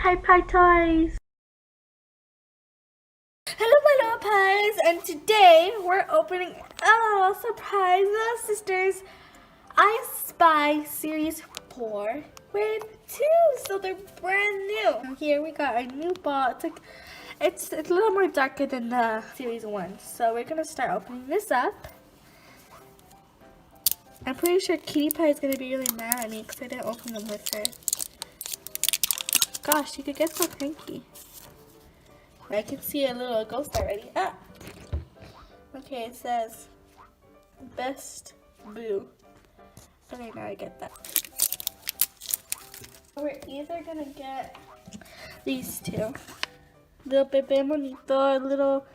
Ty Pie Toys! Hello my little pies, and today we're opening, surprise, little sisters, I Spy Series 4 with 2, so they're brand new. And here we got a new ball. It's a little more darker than the Series 1, so we're going to start opening this up. I'm pretty sure Cutie Pie is going to be really mad at me because I didn't open them with her. Gosh, you could get so cranky. I can see a little ghost already. Ah! Okay, it says Best Boo. Okay, now I get that. We're either gonna get these two. Little BEBE Bonito, little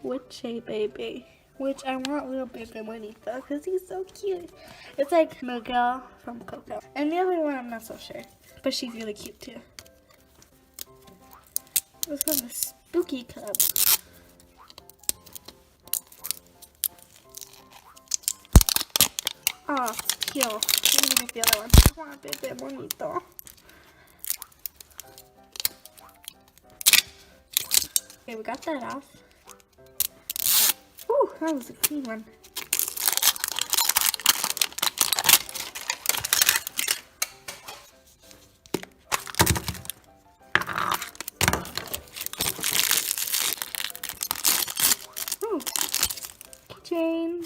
witchy baby. Which I want little BEBE Bonito because he's so cute. It's like Miguel from Coco. And the other one I'm not so sure. But she's really cute too. This one's a spooky cup. Oh, teal. Let me get the other one. I want a BEBE Bonito. Okay, we got that off. Ooh, that was a clean one. Ooh, keychain.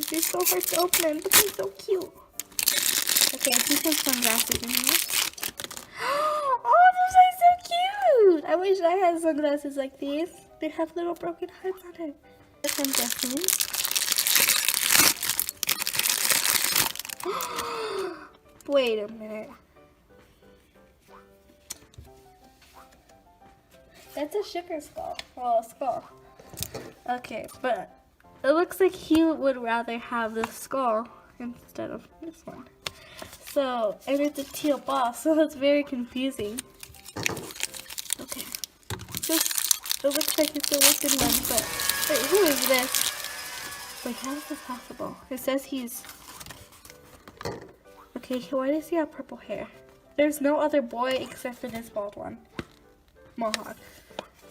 They're so hard to open, but they're so cute. Okay, I see some sunglasses in here. Oh, those are so cute! I wish I had sunglasses like these. They have little broken hearts on it. This I'm guessing. Wait a minute. That's a sugar skull. Well, a skull. Okay, but it looks like he would rather have the skull instead of this one. So, and it's a teal ball, so it's very confusing. Okay. It looks like it's a wicked one, but wait, who is this? Wait, how is this possible? It says he's... Okay, why does he have purple hair? There's no other boy except for this bald one. Mohawk.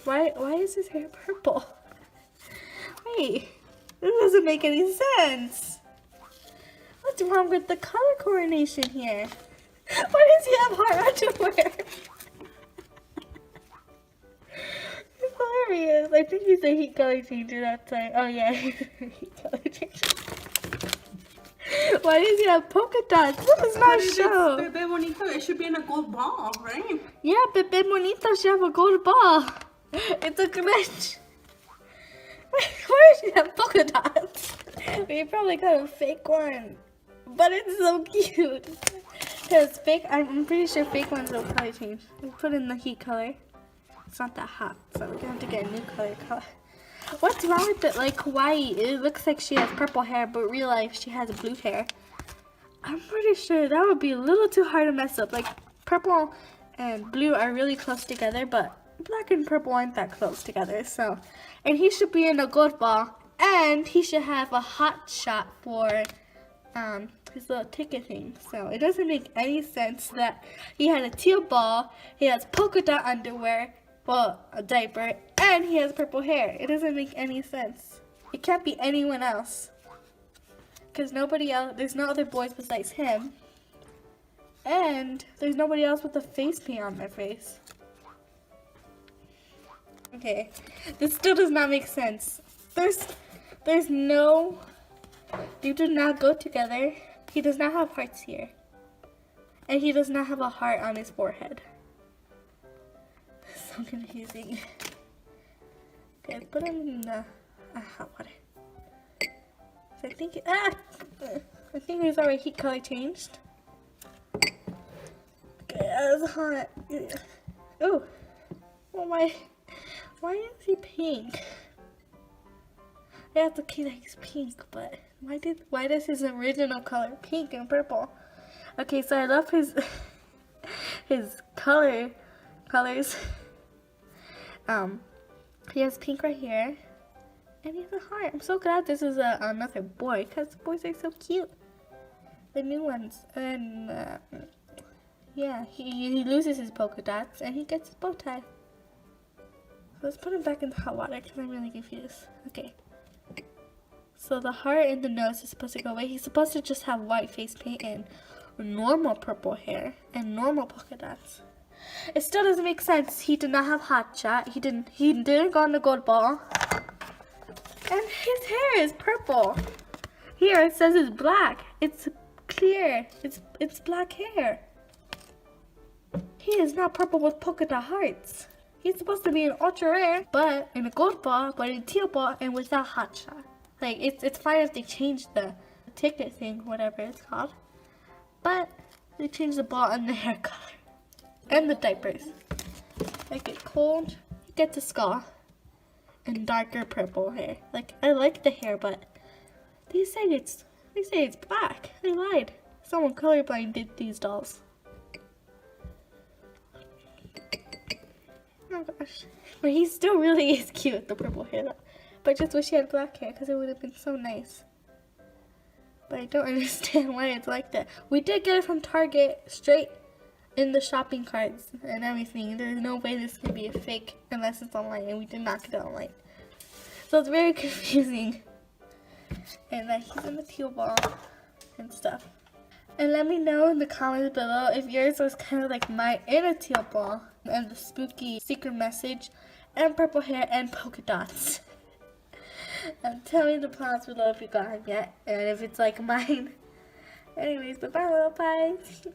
Why is his hair purple? Wait, this doesn't make any sense. What's wrong with the color coordination here? Why does he have hard underwear? Hilarious. I think he's a heat color changer that time. Oh yeah, heat color changer. Why does he have polka dots? This is not a show. BEBE Bonito, it should be in a gold ball, right? Yeah, BEBE Bonito should have a gold ball. It's a glitch. Why does he have polka dots? We probably got a fake one. But it's so cute. Because I'm pretty sure fake ones will color change. We put in the heat color. It's not that hot, so we're gonna have to get a new color. What's wrong with it? Like Kawaii, it looks like she has purple hair, but real life she has blue hair. I'm pretty sure that would be a little too hard to mess up. Like purple and blue are really close together, but black and purple aren't that close together. So, and he should be in a gold ball, and he should have a hot shot for his little ticket thing. So it doesn't make any sense that he had a teal ball, he has polka dot underwear, well, a diaper, and he has purple hair. It doesn't make any sense. It can't be anyone else. Because nobody else, there's no other boys besides him. And there's nobody else with a face paint on their face. Okay, this still does not make sense. There's no, they do not go together. He does not have hearts here. And he does not have a heart on his forehead. So confusing. Okay, put him in the hot water. So I think he's already heat color changed. Okay, that's hot. Oh, why is he pink? Yeah, it's okay that he's pink, but why does his original color pink and purple? Okay, so I love his colors. He has pink right here, and he has a heart. I'm so glad this is another boy, because boys are so cute. The new ones, and Yeah, he loses his polka dots and he gets his bow tie. Let's put him back in the hot water because I'm really confused. Okay. So the heart and the nose is supposed to go away. He's supposed to just have white face paint and normal purple hair and normal polka dots. It still doesn't make sense. He did not have hot shot. He didn't go on the gold ball. And his hair is purple. Here it says it's black. It's clear. It's black hair. He is not purple with polka dot hearts. He's supposed to be an ultra rare, but in a gold ball, but in a teal ball, and without hot shot. Like it's fine if they change the ticket thing, whatever it's called, but they change the ball and the hair color and the diapers. Make it cold, get the skull, and darker purple hair. Like I like the hair, but they say it's black. They lied. Someone colorblind did these dolls. Oh gosh. But he still really is cute with the purple hair though. But I just wish he had black hair because it would have been so nice. But I don't understand why it's like that. We did get it from Target straight in the shopping carts and everything. There's no way this can be a fake unless it's online, and we did not get it online. So it's very confusing. And that he's in the teal ball and stuff. And let me know in the comments below if yours was kind of like mine in a teal ball and the spooky secret message and purple hair and polka dots. And tell me in the comments below if you got him yet and if it's like mine. Anyways, bye bye little pies.